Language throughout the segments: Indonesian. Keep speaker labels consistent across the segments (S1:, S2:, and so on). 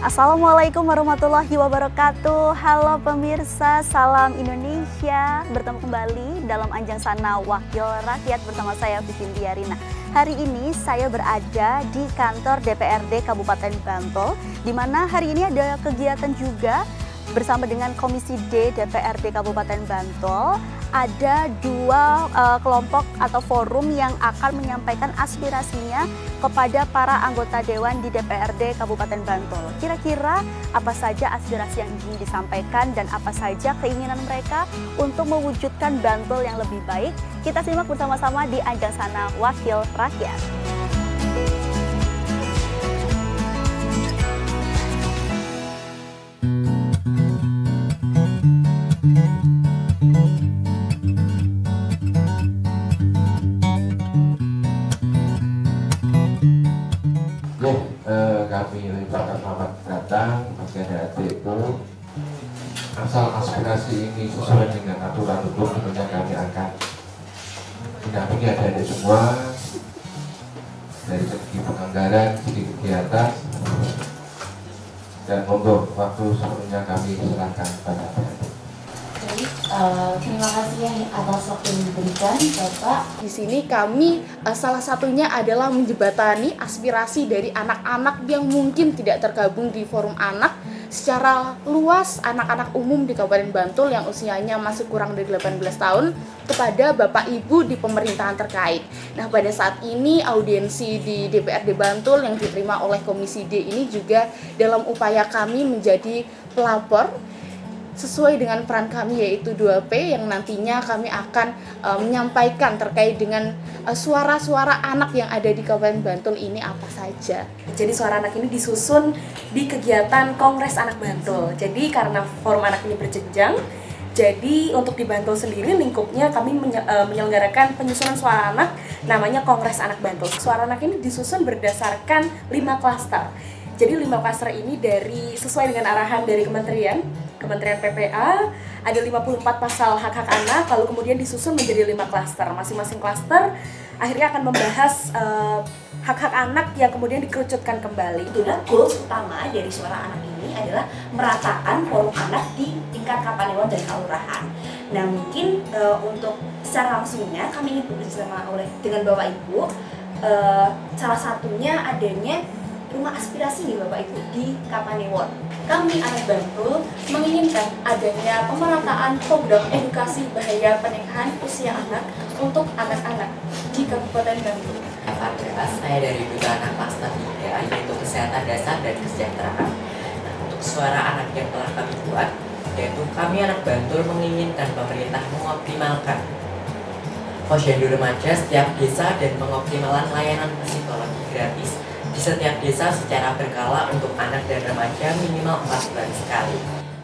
S1: Assalamualaikum warahmatullahi wabarakatuh. Halo pemirsa, salam Indonesia. Bertemu kembali dalam Anjang Sana Wakil Rakyat bersama saya Vivi Diarina. Hari ini saya berada di kantor DPRD Kabupaten Bantul, di mana hari ini ada kegiatan juga bersama dengan Komisi D DPRD Kabupaten Bantul. Ada dua kelompok atau forum yang akan menyampaikan aspirasinya kepada para anggota dewan di DPRD Kabupaten Bantul. Kira-kira apa saja aspirasi yang ingin disampaikan dan apa saja keinginan mereka untuk mewujudkan Bantul yang lebih baik? Kita simak bersama-sama di Anjang Sana Wakil Rakyat.
S2: Kami ucapkan selamat datang bagi adik-adikku. Asal aspirasi ini sesuai dengan aturan hukum, tentunya kami akan mendampingi adik-adik semua dari segi penganggaran, segi kegiatan, dan untuk waktu sebelumnya kami serahkan pada adik-adik.
S3: Terima kasih atas waktu yang diberikan, Bapak.
S4: Di sini kami salah satunya adalah menjembatani aspirasi dari anak-anak yang mungkin tidak tergabung di forum anak secara luas, anak-anak umum di Kabupaten Bantul yang usianya masih kurang dari 18 tahun kepada Bapak Ibu di pemerintahan terkait. Nah, pada saat ini audiensi di DPRD Bantul yang diterima oleh Komisi D ini juga dalam upaya kami menjadi pelapor sesuai dengan peran kami yaitu 2P yang nantinya kami akan menyampaikan terkait dengan suara-suara anak yang ada di Kabupaten Bantul ini apa saja.
S3: Jadi suara anak ini disusun di kegiatan Kongres Anak Bantul. Jadi karena forum anak ini berjenjang, jadi untuk di Bantul sendiri lingkupnya kami menyelenggarakan penyusunan suara anak namanya Kongres Anak Bantul. Suara anak ini disusun berdasarkan 5 klaster. Jadi 5 klaster ini sesuai dengan arahan dari Kementerian PPA, ada 54 pasal hak-hak anak, lalu kemudian disusun menjadi 5 klaster. Masing-masing klaster akhirnya akan membahas hak-hak anak yang kemudian dikerucutkan kembali.
S5: Itulah goals utama dari suara anak ini adalah meratakan forum anak di tingkat Kapanewon dan Kelurahan. Nah, mungkin untuk secara langsungnya kami ingin bekerjasama dengan Bapak Ibu, salah satunya adanya rumah aspirasi nih Bapak Ibu di Kapanewon. Kami anak Bantul menginginkan adanya pemerataan program edukasi bahaya pernikahan usia anak untuk anak-anak di Kabupaten Bantul.
S6: Saya dari Duta Anak Klaster 3, yaitu Kesehatan Dasar dan Kesejahteraan. Nah, untuk suara anak yang telah kami buat, yaitu kami anak Bantul menginginkan pemerintah mengoptimalkan posyandu remaja setiap desa dan mengoptimalkan layanan psikologi gratis di setiap desa secara berkala untuk anak dan remaja minimal 4 bulan sekali.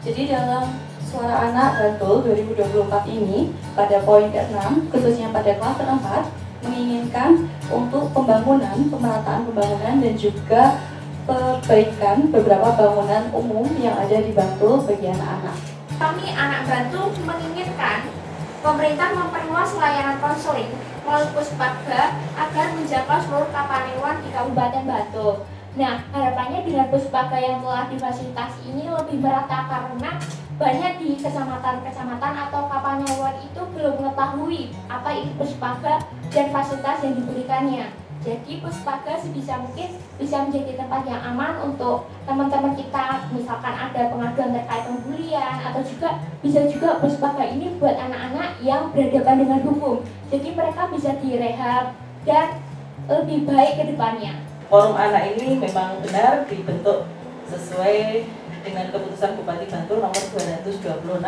S7: Jadi dalam Suara Anak Bantul 2024 ini pada poin ke-6 khususnya pada klaster 4 menginginkan untuk pemerataan pembangunan dan juga perbaikan beberapa bangunan umum yang ada di Bantul bagi anak-anak.
S8: Kami anak Bantul menginginkan pemerintah memperluas layanan konseling melalui Puspaga agar menjangkau seluruh Kapanewon di Kabupaten Bantul. Nah, harapannya dengan Puspaga yang telah difasilitasi ini lebih merata karena banyak di kecamatan-kecamatan atau Kapanewon itu belum mengetahui apa itu Puspaga dan fasilitas yang diberikannya. Jadi Puspaga sebisa mungkin bisa menjadi tempat yang aman untuk teman-teman kita, misalkan ada pengaduan terkait pembulian atau juga bisa juga Puspaga ini buat anak-anak yang berhadapan dengan hukum. Jadi mereka bisa direhab dan lebih baik ke depannya.
S9: Forum anak ini memang benar dibentuk sesuai dengan keputusan Bupati Bantul nomor 226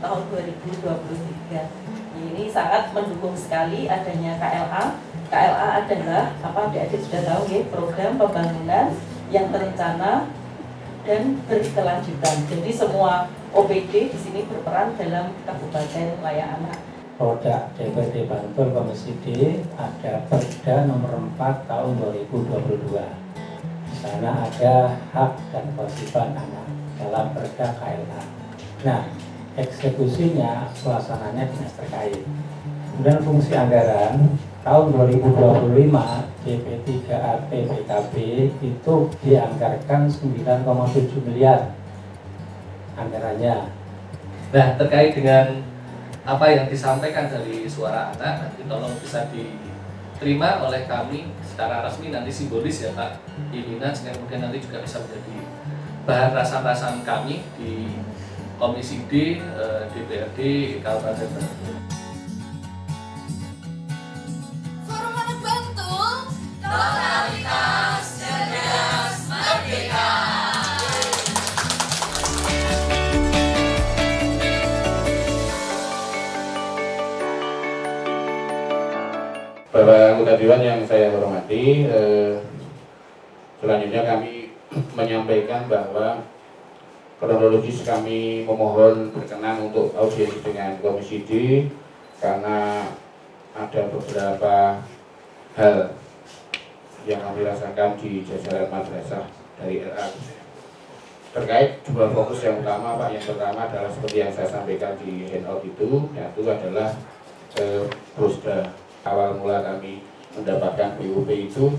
S9: tahun 2023. Ini sangat mendukung sekali adanya KLA. KLA adalah adik-adik sudah tahu ya, program pembangunan yang terencana dan berkelanjutan. Jadi semua OPD di sini berperan dalam kabupaten layak anak.
S10: Produk DPRD Bantul Komisi D ada Perda nomor 4 tahun 2022. Di sana ada hak dan kewajiban anak dalam Perda KLA. Nah, eksekusinya pelaksananya dinas terkait. Kemudian fungsi anggaran tahun 2025 DP3AP PKB itu dianggarkan 9,7 miliar anggarannya.
S11: Nah, terkait dengan apa yang disampaikan dari Suara Anak, nanti tolong bisa diterima oleh kami secara resmi, nanti simbolis ya Pak pimpinan, sehingga kemudian nanti juga bisa menjadi bahan rasan-rasan kami di Komisi D DPRD Kabupaten Bantul.
S12: Forum Anak Bantul, totalitas cerdas merdeka.
S2: Bapak anggota Dewan yang saya hormati, selanjutnya kami menyampaikan bahwa kronologis kami memohon berkenan untuk audiensi dengan Komisi D karena ada beberapa hal yang kami rasakan di jajaran madrasah dari RA terkait dua fokus yang utama Pak. Yang pertama adalah seperti yang saya sampaikan di handout itu, yaitu adalah Bosda. Awal mula kami mendapatkan BUP itu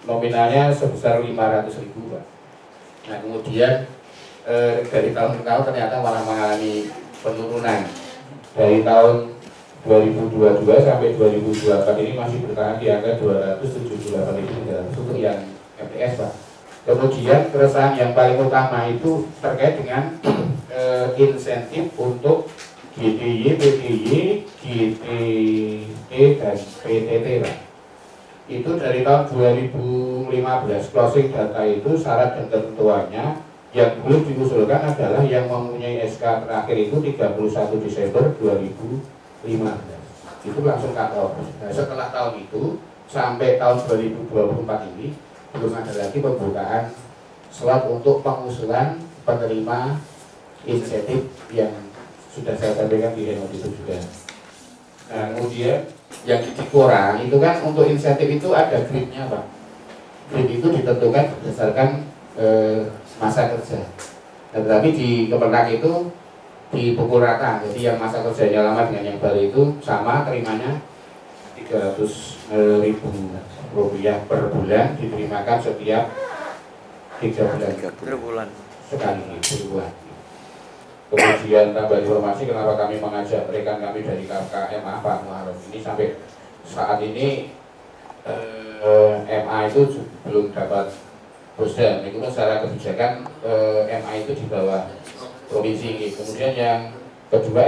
S2: nominalnya sebesar 500.000 Pak. Nah kemudian dari tahun ke tahun ternyata malah mengalami penurunan. Dari tahun 2022 sampai 2024 ini masih bertahan di angka 278.300 untuk yang MTS Pak. Kemudian keresahan yang paling utama itu terkait dengan insentif untuk GTY, PTY, GTE dan PTT Pak. Itu dari tahun 2015 closing data itu syarat dan ketentuannya yang belum diusulkan adalah yang mempunyai SK terakhir itu 31 Desember 2015. Itu langsung cut off. Nah, setelah tahun itu sampai tahun 2024 ini belum ada lagi pembukaan slot untuk pengusulan penerima insentif yang sudah saya sampaikan di handout itu juga. Nah, kemudian yang di Dikora itu kan untuk insentif itu ada gridnya Pak. Grid itu ditentukan berdasarkan masa kerja. Nah, tetapi di Kemenang itu dipukul rata. Jadi yang masa kerjanya lama dengan yang baru itu sama, terimanya 300.000 rupiah per bulan, diterimakan setiap 3 bulan sekali bulan. Kemudian tambah informasi kenapa kami mengajak rekan kami dari KKMA Pak Muharram ini sampai saat ini MA itu belum dapat Bosda. Itu secara kebijakan MA itu di bawah provinsi. Kemudian yang kedua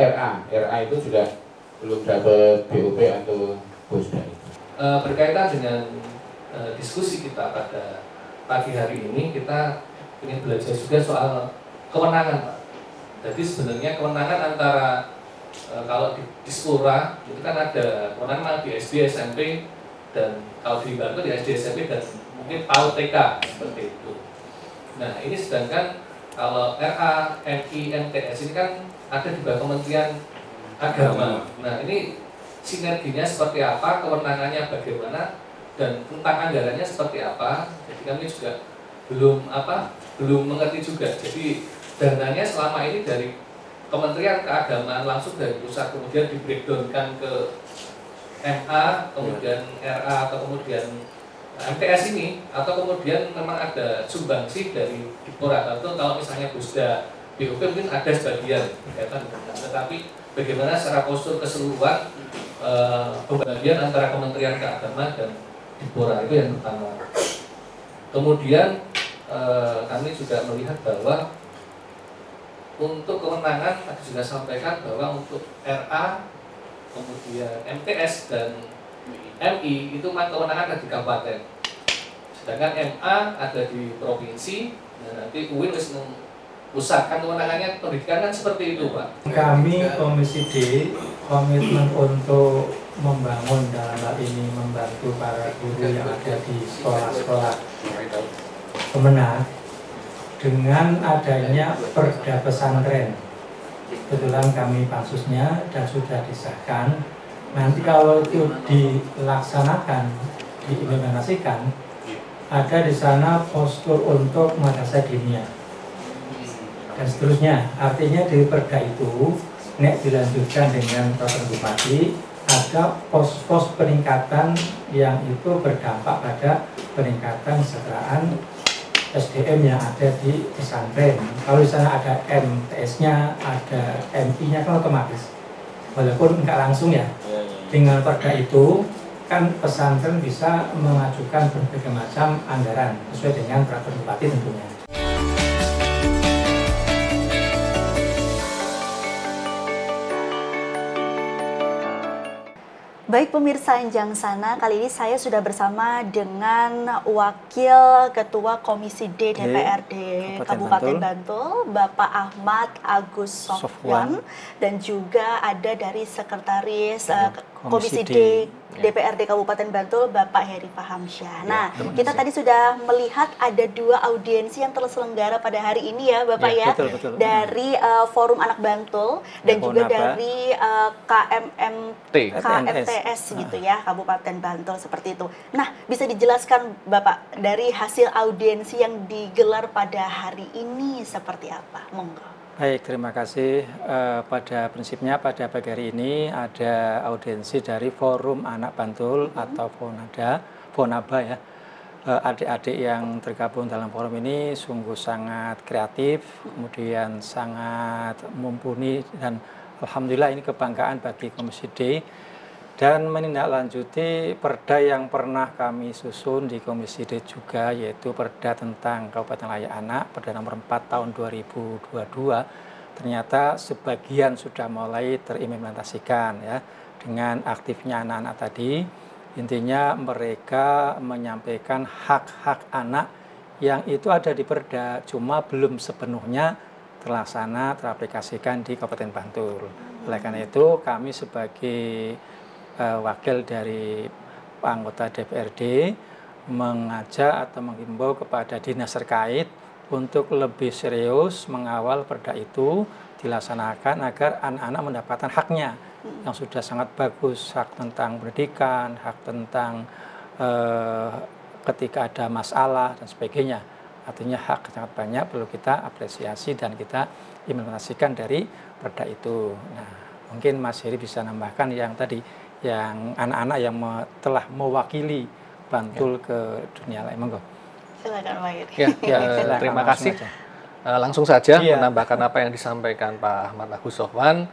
S2: RA itu juga belum dapat BUP atau Bosda.
S11: Berkaitan dengan diskusi kita pada pagi hari ini, kita ingin belajar juga soal kewenangan Pak. Jadi sebenarnya kewenangan antara kalau di Dispora itu kan ada kewenangan di SD, SMP, dan kalau di Bantul di SD, SMP, dan mungkin PAUD TK seperti itu. Nah ini sedangkan kalau RA, MI, MTS ini kan ada juga Kementerian Agama. Nah ini sinerginya seperti apa, kewenangannya bagaimana, dan tentang anggarannya seperti apa. Jadi kami juga belum mengerti juga. Jadi dananya selama ini dari Kementerian Keagamaan langsung dari pusat, kemudian di breakdownkan ke MA, kemudian RA, atau kemudian MTS ini, atau kemudian memang ada sumbangsi dari Dikora. Tentu kalau misalnya Bosda BUP mungkin ada sebagian berkaitan dengan, tetapi bagaimana secara postur keseluruhan pembagian antara Kementerian Keagamaan dan Dikora itu yang pertama. Kemudian kami juga melihat bahwa untuk kewenangan tadi sudah sampaikan bahwa untuk RA, kemudian MTS dan MI itu kewenangan ada di kabupaten, sedangkan MA ada di provinsi. Dan nanti UIN harus pusatkan kewenangannya pendidikan kan seperti itu Pak.
S10: Kami Komisi D komitmen untuk membangun dalam hal ini membantu para guru yang ada di sekolah-sekolah Kemenang dengan adanya perda pesantren. Kebetulan kami pansusnya dan sudah disahkan. Nanti kalau itu dilaksanakan, diimplementasikan, ada di sana postur untuk madrasah diniyah dan seterusnya. Artinya di perda itu nek dilanjutkan dengan peraturan bupati, ada pos-pos peningkatan yang itu berdampak pada peningkatan kesejahteraan SDM yang ada di pesantren. Kalau di sana ada MTS-nya, ada MI-nya kan otomatis, walaupun nggak langsung ya. Dengan perda itu kan pesantren bisa mengajukan berbagai macam anggaran sesuai dengan peraturan bupati tentunya.
S1: Baik pemirsa Anjang Sana, kali ini saya sudah bersama dengan Wakil Ketua Komisi D DPRD Kabupaten Bantul, Bapak Ahmad Agus Sofwan, dan juga ada dari Sekretaris Komisi D DPRD Kabupaten Bantul, Bapak Heri Fahamsyah. Nah, kita tadi sudah melihat ada 2 audiensi yang terselenggara pada hari ini ya, Bapak ya,
S13: betul.
S1: dari Forum Anak Bantul dan juga dari KMTS gitu ya, Kabupaten Bantul seperti itu. Nah, bisa dijelaskan Bapak dari hasil audiensi yang digelar pada hari ini seperti apa? Monggo.
S13: Baik, terima kasih. Pada prinsipnya pada pagi hari ini ada audiensi dari Forum Anak Bantul atau Fonaba ya. Adik-adik yang tergabung dalam forum ini sungguh sangat kreatif, kemudian sangat mumpuni, dan alhamdulillah ini kebanggaan bagi Komisi D. Dan menindaklanjuti perda yang pernah kami susun di Komisi D juga, yaitu perda tentang Kabupaten Layak Anak, perda nomor 4 tahun 2022. Ternyata sebagian sudah mulai terimplementasikan ya, dengan aktifnya anak-anak tadi. Intinya mereka menyampaikan hak-hak anak yang itu ada di perda, cuma belum sepenuhnya teraplikasikan di Kabupaten Bantul. Oleh karena itu kami sebagai wakil dari anggota DPRD mengajak atau menghimbau kepada dinas terkait untuk lebih serius mengawal perda itu dilaksanakan agar anak-anak mendapatkan haknya yang sudah sangat bagus, hak tentang pendidikan, hak tentang ketika ada masalah dan sebagainya. Artinya hak sangat banyak perlu kita apresiasi dan kita implementasikan dari perda itu. Nah, mungkin Mas Heri bisa nambahkan yang tadi, yang anak-anak yang telah mewakili Bantul ke dunia lain. Monggo.
S1: Silakan Pak Heri.
S11: Terima kasih. Langsung saja menambahkan apa yang disampaikan Pak Ahmad Agus Sofwan.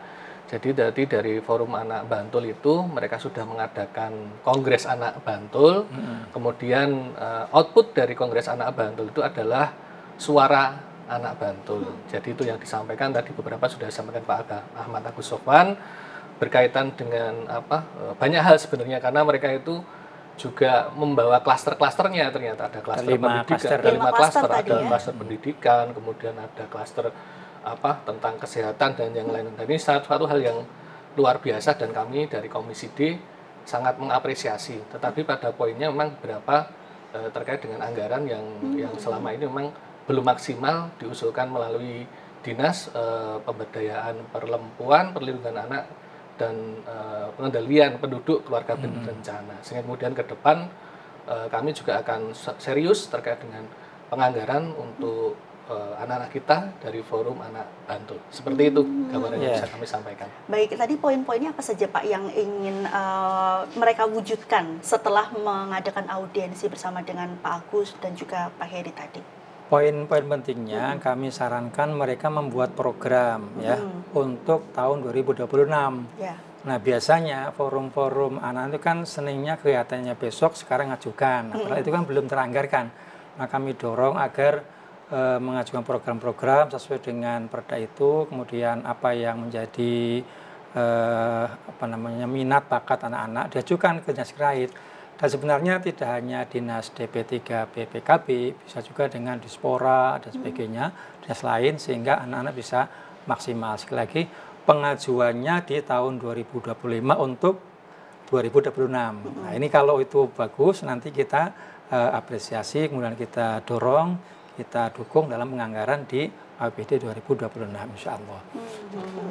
S11: Jadi dari Forum Anak Bantul itu mereka sudah mengadakan Kongres Anak Bantul. Kemudian output dari Kongres Anak Bantul itu adalah suara anak Bantul. Jadi itu yang disampaikan tadi, beberapa sudah disampaikan Pak Ahmad Agus Sofwan berkaitan dengan banyak hal sebenarnya, karena mereka itu juga membawa klaster-klasternya. Ternyata ada klaster pendidikan, ada 5 klaster, ada klaster pendidikan, kemudian ada klaster tentang kesehatan dan yang lain. Dan ini suatu hal yang luar biasa dan kami dari Komisi D sangat mengapresiasi. Tetapi pada poinnya memang beberapa terkait dengan anggaran yang selama ini memang belum maksimal diusulkan melalui Dinas Pemberdayaan Perempuan, Perlindungan Anak dan Pengendalian Penduduk Keluarga Berencana. Sehingga kemudian ke depan kami juga akan serius terkait dengan penganggaran untuk anak-anak kita dari Forum Anak Bantul. Seperti itu gambaran yang bisa kami sampaikan.
S1: Baik, tadi poin-poinnya apa saja Pak yang ingin mereka wujudkan setelah mengadakan audiensi bersama dengan Pak Agus dan juga Pak Heri tadi?
S13: Poin-poin pentingnya kami sarankan mereka membuat program ya untuk tahun 2026. Nah, biasanya forum-forum anak itu kan seningnya kelihatannya besok, sekarang ngajukan. Nah, itu kan belum teranggarkan. Nah, kami dorong agar mengajukan program-program sesuai dengan perda itu, kemudian apa yang menjadi minat bakat anak-anak diajukan ke dinas terkait. Dan sebenarnya tidak hanya dinas DP3 BPKB, bisa juga dengan Dispora dan sebagainya, dinas lain, sehingga anak-anak bisa maksimal. Sekali lagi, pengajuannya di tahun 2025 untuk 2026. Nah, ini kalau itu bagus, nanti kita apresiasi, kemudian kita dorong, kita dukung dalam penganggaran di APBD 2026, insya Allah.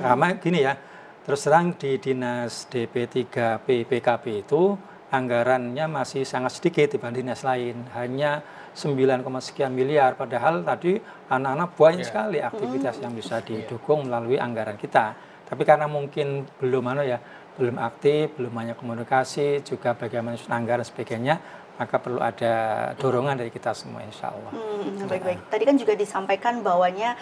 S13: Karena gini ya, terus terang di dinas DP3 BPKB itu, anggarannya masih sangat sedikit dibanding dinas lain, hanya 9, sekian miliar, padahal tadi anak-anak banyak sekali aktivitas yang bisa didukung melalui anggaran kita. Tapi karena mungkin belum belum aktif, belum banyak komunikasi, juga bagaimana anggaran dan sebagainya, maka perlu ada dorongan dari kita semua, insya Allah.
S1: Baik-baik. Tadi kan juga disampaikan bahwanya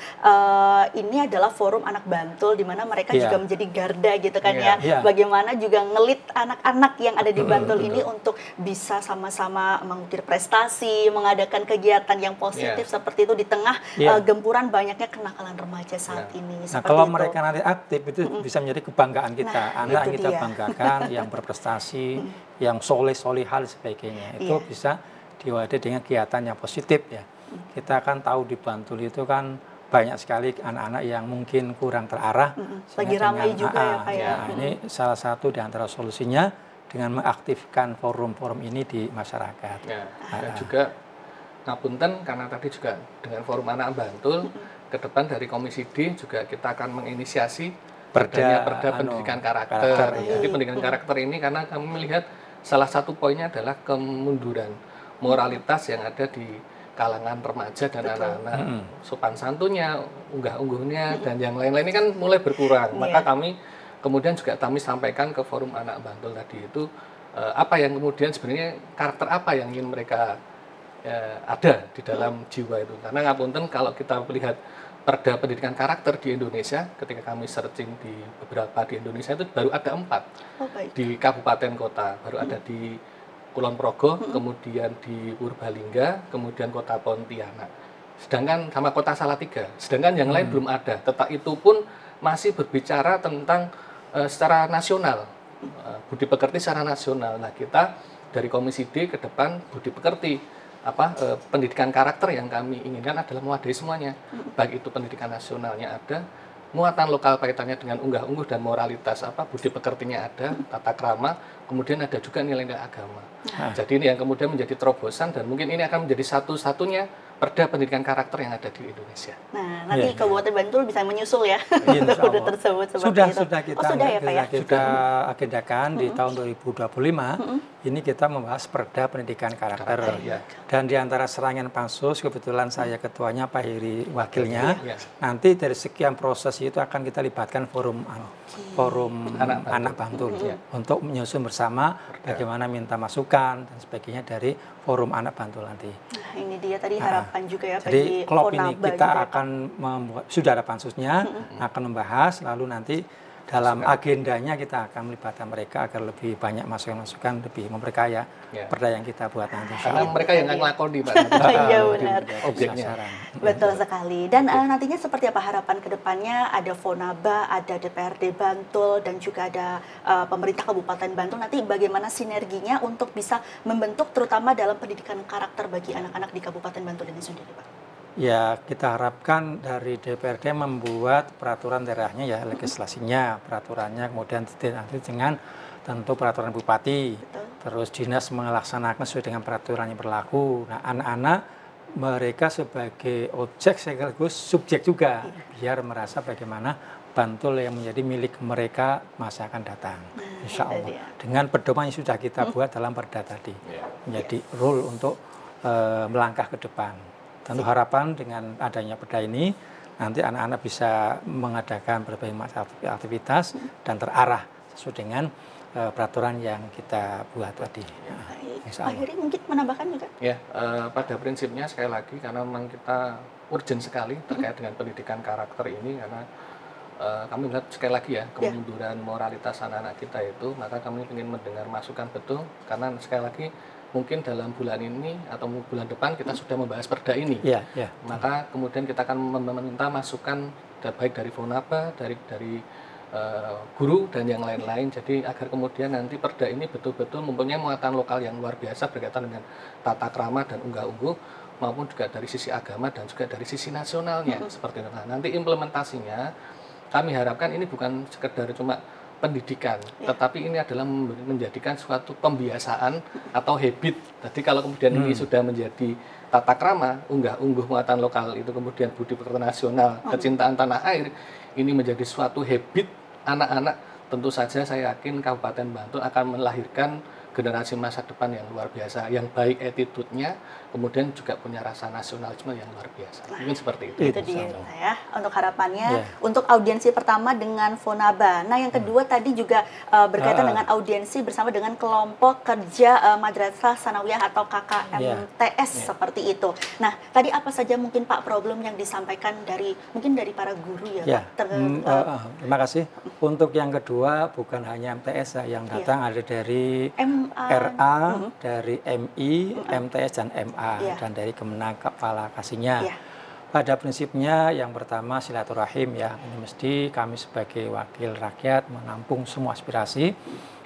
S1: ini adalah forum anak Bantul, di mana mereka juga menjadi garda gitu kan ya. Bagaimana juga ngelit anak-anak yang ada di Bantul ini untuk bisa sama-sama mengukir prestasi, mengadakan kegiatan yang positif seperti itu di tengah gempuran banyaknya kenakalan remaja saat ini.
S13: Nah, kalau mereka nanti aktif itu bisa menjadi kebanggaan kita, anak kita banggakan yang berprestasi, yang soleh-solehal sebagainya. Itu bisa diwadahi dengan kegiatan yang positif ya. Kita kan tahu di Bantul itu kan banyak sekali anak-anak yang mungkin kurang terarah.
S1: Lagi ramai juga ya Pak ya.
S13: Ini salah satu di antara solusinya dengan mengaktifkan forum-forum ini di masyarakat.
S11: Dan juga ngapunten karena tadi juga dengan forum anak Bantul, ke depan dari Komisi D juga kita akan menginisiasi perda pendidikan karakter. Jadi pendidikan karakter ini karena kami melihat salah satu poinnya adalah kemunduran moralitas yang ada di kalangan remaja dan anak-anak. Sopan santunnya, unggah-ungguhnya, dan yang lain-lain ini kan mulai berkurang. Maka kami kemudian juga kami sampaikan ke forum anak Bantul tadi itu, apa yang kemudian sebenarnya karakter apa yang ingin mereka ada di dalam jiwa itu. Karena ngapunten kalau kita melihat perda pendidikan karakter di Indonesia, ketika kami searching di beberapa di Indonesia itu baru ada 4 di kabupaten kota, baru ada di Kulon Progo, kemudian di Purbalingga, kemudian kota Pontianak, sedangkan sama kota Salatiga, sedangkan yang lain belum ada. Tetapi itu pun masih berbicara tentang secara nasional, budi pekerti secara nasional. Nah, kita dari Komisi D ke depan budi pekerti pendidikan karakter yang kami inginkan adalah mewadahi semuanya, baik itu pendidikan nasionalnya ada, muatan lokal kaitannya dengan unggah-ungguh dan moralitas budi pekertinya ada, tata krama, kemudian ada juga nilai-nilai agama. Jadi ini yang kemudian menjadi terobosan dan mungkin ini akan menjadi satu-satunya perda pendidikan karakter yang ada di Indonesia.
S1: Nah, nanti Kabupaten Bantul bisa menyusul ya perda tersebut seperti itu.
S13: Sudah kita agendakan di tahun 2025. Ini kita membahas perda pendidikan karakter. Dan di antara serangan pansus, kebetulan saya ketuanya, Pak Heri wakilnya. Nanti dari sekian proses itu akan kita libatkan forum anak Bantul untuk menyusun bersama bagaimana minta masukan dan sebagainya dari forum anak Bantul nanti.
S1: Nah, ini dia tadi harapan juga ya
S13: bagi klub ini kita akan membuat, sudah ada pansusnya, akan membahas, lalu nanti dalam agendanya kita akan melibatkan mereka agar lebih banyak masukan-masukan, lebih memperkaya perda yang kita buat nanti.
S11: Karena mereka yang ngelakoni, Pak.
S1: Iya benar.
S11: Objeknya.
S1: Betul sekali. Dan nantinya seperti apa harapan kedepannya? Ada Fonaba, ada DPRD Bantul, dan juga ada pemerintah Kabupaten Bantul. Nanti bagaimana sinerginya untuk bisa membentuk terutama dalam pendidikan karakter bagi anak-anak di Kabupaten Bantul ini sendiri, Pak?
S13: Ya, kita harapkan dari DPRD membuat peraturan daerahnya ya, legislasinya, peraturannya, kemudian nanti dengan tentu peraturan bupati, terus dinas melaksanakan sesuai dengan peraturan yang berlaku. Nah, anak-anak mereka sebagai objek sekaligus subjek juga, biar merasa bagaimana Bantul yang menjadi milik mereka masa akan datang, insya Allah. Dengan pedoman yang sudah kita buat dalam perda tadi, menjadi rule untuk melangkah ke depan. Tentu harapan dengan adanya perda ini nanti anak-anak bisa mengadakan berbagai macam aktivitas dan terarah sesuai dengan peraturan yang kita buat tadi.
S1: Pak Heri mungkin menambahkan juga?
S11: Ya, pada prinsipnya sekali lagi karena memang kita urgent sekali terkait dengan pendidikan karakter ini karena kami melihat sekali lagi ya kemunduran moralitas anak-anak kita itu, maka kami ingin mendengar masukan betul karena sekali lagi mungkin dalam bulan ini atau bulan depan kita sudah membahas perda ini. Maka kemudian kita akan meminta masukan baik dari Fonaba, dari guru dan yang lain-lain. Jadi agar kemudian nanti perda ini betul-betul mempunyai muatan lokal yang luar biasa berkaitan dengan tata krama dan unggah-ungguh maupun juga dari sisi agama dan juga dari sisi nasionalnya seperti itu. Nah, nanti implementasinya kami harapkan ini bukan sekedar cuma pendidikan, tetapi ini adalah menjadikan suatu pembiasaan atau habit. Jadi kalau kemudian ini sudah menjadi tata krama, unggah-ungguh muatan lokal itu kemudian budi pekerti nasional, kecintaan tanah air, ini menjadi suatu habit anak-anak. Tentu saja saya yakin Kabupaten Bantul akan melahirkan generasi masa depan yang luar biasa, yang baik attitude-nya, kemudian juga punya rasa nasionalisme yang luar biasa. Mungkin seperti itu.
S1: Itu dia ya, untuk harapannya, untuk audiensi pertama dengan Fonaba. Nah, yang kedua tadi juga berkaitan dengan audiensi bersama dengan kelompok kerja Madrasah Sanawiyah atau KKMTS seperti itu. Nah, tadi apa saja mungkin Pak problem yang disampaikan dari mungkin dari para guru ya, Pak?
S13: Terima kasih. Untuk yang kedua bukan hanya MTS yang datang, ada dari RA, dari MI, MTS dan MA, dan dari Kemenang Kepala Kasihnya. Pada prinsipnya yang pertama silaturahim ya, ini mesti kami sebagai wakil rakyat menampung semua aspirasi.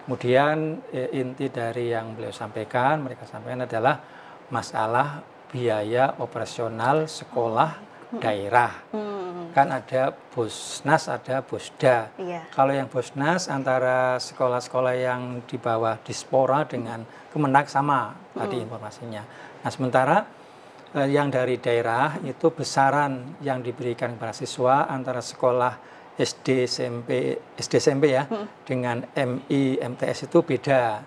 S13: Kemudian inti dari yang beliau sampaikan, mereka sampaikan adalah masalah biaya operasional sekolah daerah. Kan ada Bosnas, ada Bosda. Kalau yang Bosnas antara sekolah-sekolah yang di bawah Dispora dengan Kemenag sama tadi informasinya. Nah, sementara yang dari daerah itu besaran yang diberikan kepada siswa antara sekolah SD SMP ya dengan MI MTS itu beda.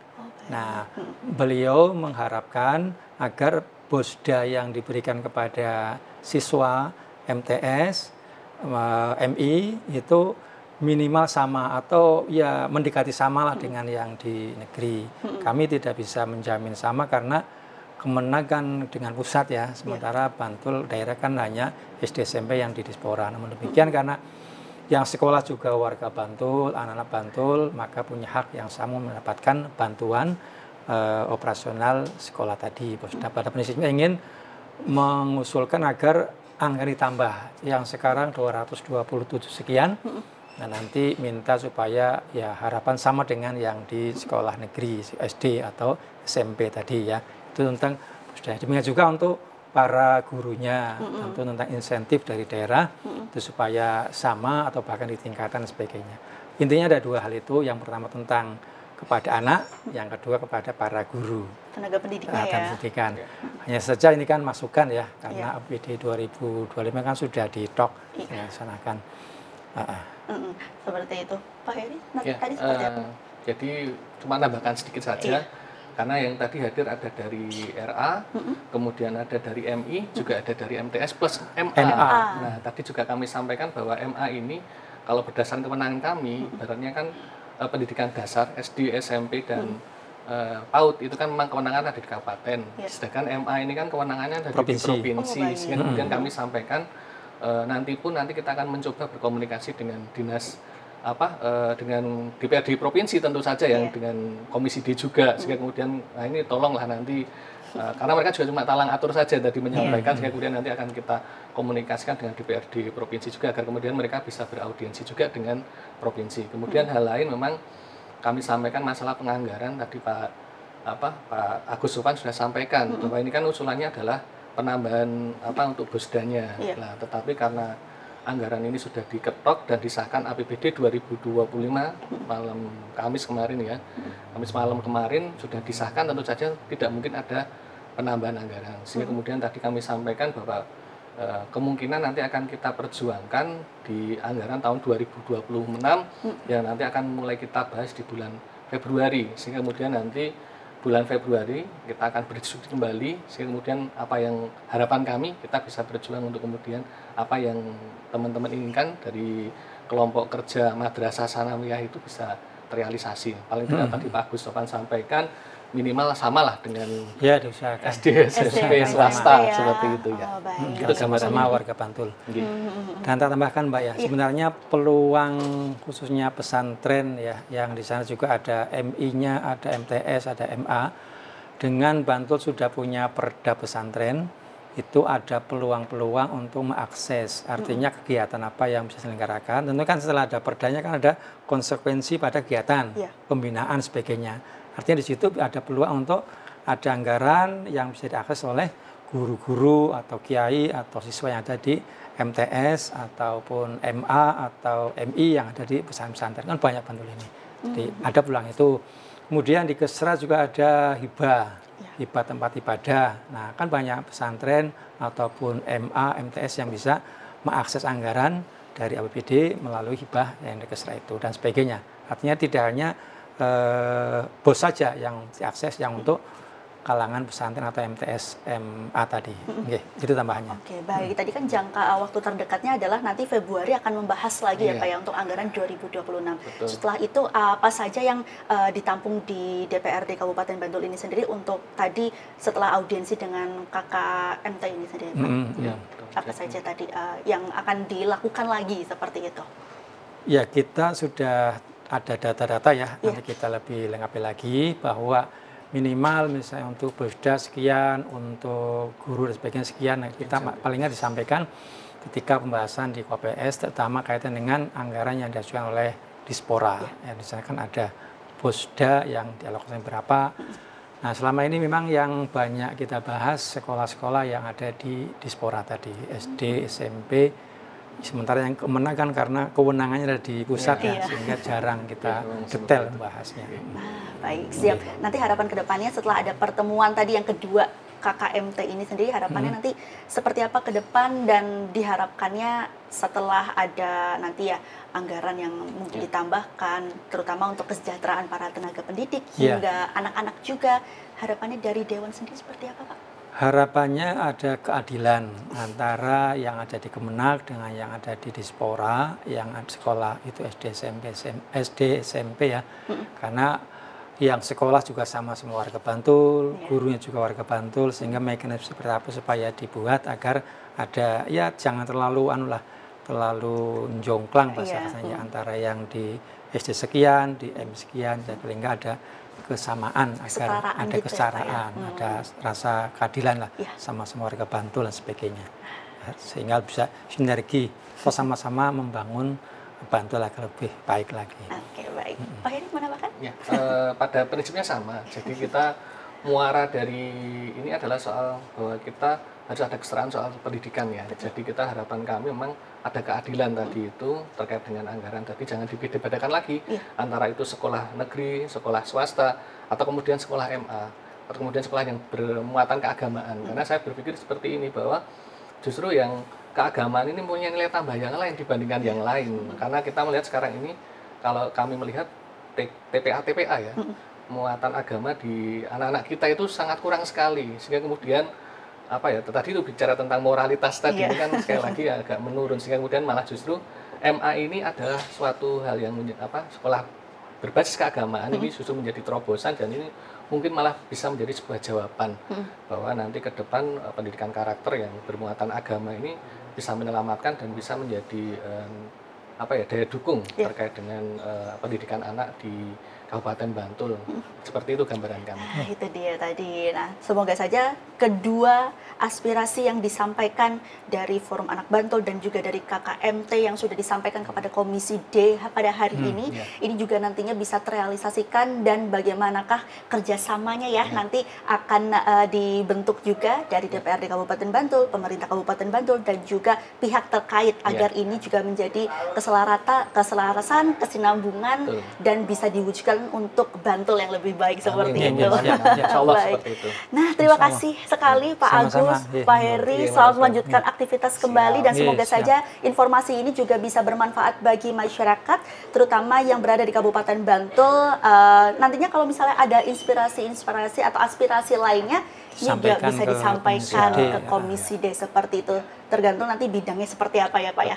S13: Nah, beliau mengharapkan agar Bosda yang diberikan kepada siswa MTS, MI itu minimal sama atau ya mendekati sama lah dengan yang di negeri. Kami tidak bisa menjamin sama karena Kemenag kan dengan pusat ya, sementara Bantul daerah kan hanya SD SMP yang di Dispora. Namun demikian karena yang sekolah juga warga Bantul, anak-anak Bantul, maka punya hak yang sama mendapatkan bantuan operasional sekolah tadi. Pada prinsipnya ingin mengusulkan agar anggaran ditambah yang sekarang 227 sekian. Nah, nanti minta supaya ya harapan sama dengan yang di sekolah negeri SD atau SMP tadi ya. Itu tentang demikian juga untuk para gurunya, tentu tentang insentif dari daerah itu supaya sama atau bahkan ditingkatkan dan sebagainya. Intinya ada dua hal itu, yang pertama tentang kepada anak, yang kedua kepada para guru.
S1: Tenaga pendidiknya ya.
S13: Pendidikan. Hanya saja ini kan masukan ya, karena APBD 2025 kan sudah ditok dilaksanakan.
S1: Seperti itu, Pak Heri. Nah, tadi seperti apa?
S11: Jadi cuma tambahkan sedikit saja, karena yang tadi hadir ada dari RA, kemudian ada dari MI, juga ada dari MTS plus MA. Nah, tadi juga kami sampaikan bahwa MA ini kalau berdasarkan kewenangan kami, ibaratnya kan pendidikan dasar SD, SMP dan PAUD itu kan memang kewenangan ada di kabupaten. Sedangkan MA ini kan kewenangannya ada di provinsi. Sehingga kemudian kami sampaikan nanti kita akan mencoba berkomunikasi dengan dinas dengan DPRD provinsi tentu saja yang dengan Komisi D juga. Sehingga kemudian ini tolonglah nanti karena mereka juga cuma talang atur saja tadi menyampaikan, sehingga kemudian nanti akan kita komunikasikan dengan DPRD provinsi juga agar kemudian mereka bisa beraudiensi juga dengan provinsi. Kemudian hal lain memang kami sampaikan masalah penganggaran tadi Pak Agus Sufan sudah sampaikan bahwa ini kan usulannya adalah penambahan untuk Bosdanya. Nah, tetapi karena anggaran ini sudah diketok dan disahkan APBD 2025 malam Kamis kemarin ya. Kamis malam kemarin sudah disahkan, tentu saja tidak mungkin ada penambahan anggaran. Sehingga kemudian tadi kami sampaikan bahwa kemungkinan nanti akan kita perjuangkan di anggaran tahun 2026 yang nanti akan mulai kita bahas di bulan Februari. Sehingga kemudian nanti bulan Februari kita akan berdiskusi kembali, sehingga kemudian apa yang harapan kami kita bisa berjuang untuk kemudian apa yang teman-teman inginkan dari kelompok kerja Madrasah Sanawiyah itu bisa terrealisasi. Paling tidak tadi Pak Agus Sofan sampaikan minimal samalah dengan SD, SMP swasta seperti itu ya.
S13: Itu sama-sama warga Bantul. Dan tak tambahkan Mbak ya, sebenarnya peluang khususnya pesantren ya, yang di sana juga ada MI-nya, ada MTS, ada MA. Dengan Bantul sudah punya perda pesantren, itu ada peluang-peluang untuk mengakses, artinya kegiatan apa yang bisa diselenggarakan. Tentu kan setelah ada perdanya kan ada konsekuensi pada kegiatan, pembinaan sebagainya. Artinya di situ ada peluang untuk ada anggaran yang bisa diakses oleh guru-guru atau kiai atau siswa yang ada di MTS ataupun MA atau MI yang ada di pesantren. Kan banyak Bantul ini. Jadi ada peluang itu. Kemudian di Kesra juga ada hibah tempat ibadah. Nah, kan banyak pesantren ataupun MA, MTS yang bisa mengakses anggaran dari APBD melalui hibah yang di Kesra itu dan sebagainya. Artinya tidak hanya BOS saja yang diakses, yang untuk kalangan pesantren atau MTS MA tadi. Oke, itu tambahannya.
S1: Oke, baik. Tadi kan jangka waktu terdekatnya adalah nanti Februari akan membahas lagi ya Pak ya untuk anggaran 2026.
S11: Betul.
S1: Setelah itu apa saja yang ditampung di DPRD Kabupaten Bantul ini sendiri untuk tadi setelah audiensi dengan KKMT ini sendiri Pak?
S11: Ya,
S1: Apa saja tadi yang akan dilakukan lagi seperti itu?
S13: Ya, kita sudah ada data-data ya, nanti kita lebih lengkapi lagi bahwa minimal misalnya untuk BOSDA sekian, untuk guru dan sebagainya sekian. Nah, kita palingnya disampaikan ketika pembahasan di KPS, terutama kaitan dengan anggaran yang diajukan oleh Dispora. Ya, misalkan ada BOSDA yang dialokasikan berapa. Nah, selama ini memang yang banyak kita bahas sekolah-sekolah yang ada di Dispora tadi, SD, SMP. Sementara yang kemenangan karena kewenangannya ada di pusat ya, sehingga jarang kita detail membahasnya.
S1: Baik, siap. Nanti harapan kedepannya setelah ada pertemuan tadi yang kedua KKMT ini sendiri, harapannya nanti seperti apa ke depan dan diharapkannya setelah ada nanti ya anggaran yang mungkin ditambahkan, terutama untuk kesejahteraan para tenaga pendidik hingga anak-anak juga, harapannya dari Dewan sendiri seperti apa Pak?
S13: Harapannya ada keadilan antara yang ada di Kemenak dengan yang ada di Dispora, yang sekolah itu SD, SMP ya. Karena yang sekolah juga sama semua warga Bantul, gurunya juga warga Bantul, sehingga mekanisme seperti apa supaya dibuat agar ada, ya jangan terlalu terlalu jomplang bahasanya antara yang di SD sekian, di M sekian, dan paling enggak ada kesamaan agar ada
S1: gitu
S13: kesetaraan, ada rasa keadilan lah sama semua warga Bantul dan sebagainya, sehingga bisa sinergi atau sama-sama membangun Bantul agar lebih baik lagi.
S1: Oke, baik. Pak Heri menambahkan?
S11: Ya, pada prinsipnya sama. Jadi kita muara dari ini adalah soal bahwa kita harus ada kesetaraan soal pendidikan ya. Jadi kita harapan kami memang ada keadilan tadi itu terkait dengan anggaran tadi, jangan dibeda-bedakan lagi antara itu sekolah negeri, sekolah swasta, atau kemudian sekolah MA, atau kemudian sekolah yang bermuatan keagamaan. Karena saya berpikir seperti ini, bahwa justru yang keagamaan ini punya nilai tambah yang lain dibandingkan yang lain. Karena kita melihat sekarang ini, kalau kami melihat TPA ya, muatan agama di anak-anak kita itu sangat kurang sekali, sehingga kemudian tadi itu bicara tentang moralitas tadi ini kan sekali lagi agak menurun, sehingga kemudian malah justru MA ini adalah suatu hal yang sekolah berbasis keagamaan ini justru menjadi terobosan, dan ini mungkin malah bisa menjadi sebuah jawaban bahwa nanti ke depan pendidikan karakter yang bermuatan agama ini bisa menyelamatkan dan bisa menjadi daya dukung terkait dengan pendidikan anak di Kabupaten Bantul. Seperti itu gambaran kami.
S1: Nah, itu dia tadi. Nah, semoga saja kedua aspirasi yang disampaikan dari Forum Anak Bantul dan juga dari KKMT yang sudah disampaikan kepada Komisi D pada hari ini juga nantinya bisa terrealisasikan, dan bagaimanakah kerjasamanya nanti akan dibentuk juga dari DPRD Kabupaten Bantul, pemerintah Kabupaten Bantul, dan juga pihak terkait agar ini juga menjadi keselarasan, kesinambungan, dan bisa diwujudkan untuk Bantul yang lebih baik seperti itu. Baik. Nah, terima kasih sekali Pak Agus, Pak Heri, selamat melanjutkan aktivitas kembali, dan semoga saja informasi ini juga bisa bermanfaat bagi masyarakat, terutama yang berada di Kabupaten Bantul. Nantinya kalau misalnya ada inspirasi atau aspirasi lainnya, juga bisa disampaikan ke Komisi D seperti itu. Tergantung nanti bidangnya seperti apa ya Pak ya.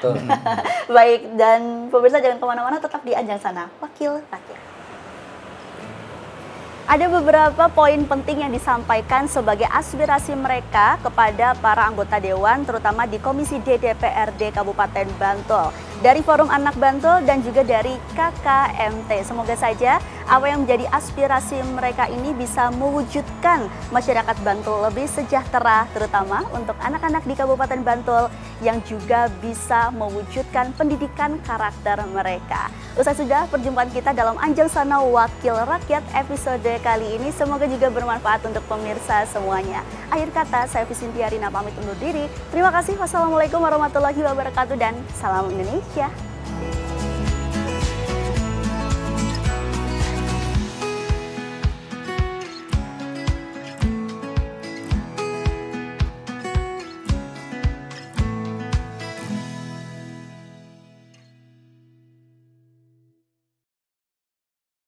S1: Baik, dan pemirsa jangan kemana-mana, tetap di Anjang Sana, Wakil Rakyat. Ada beberapa poin penting yang disampaikan sebagai aspirasi mereka kepada para anggota Dewan, terutama di Komisi D DPRD Kabupaten Bantul, dari Forum Anak Bantul dan juga dari KKMT. Semoga saja apa yang menjadi aspirasi mereka ini bisa mewujudkan masyarakat Bantul lebih sejahtera, terutama untuk anak-anak di Kabupaten Bantul, yang juga bisa mewujudkan pendidikan karakter mereka. Usai sudah perjumpaan kita dalam Anjang Sana Wakil Rakyat episode kali ini, semoga juga bermanfaat untuk pemirsa semuanya. Akhir kata, saya Visintia Rina pamit undur diri. Terima kasih. Wassalamualaikum warahmatullahi wabarakatuh dan salam Indonesia.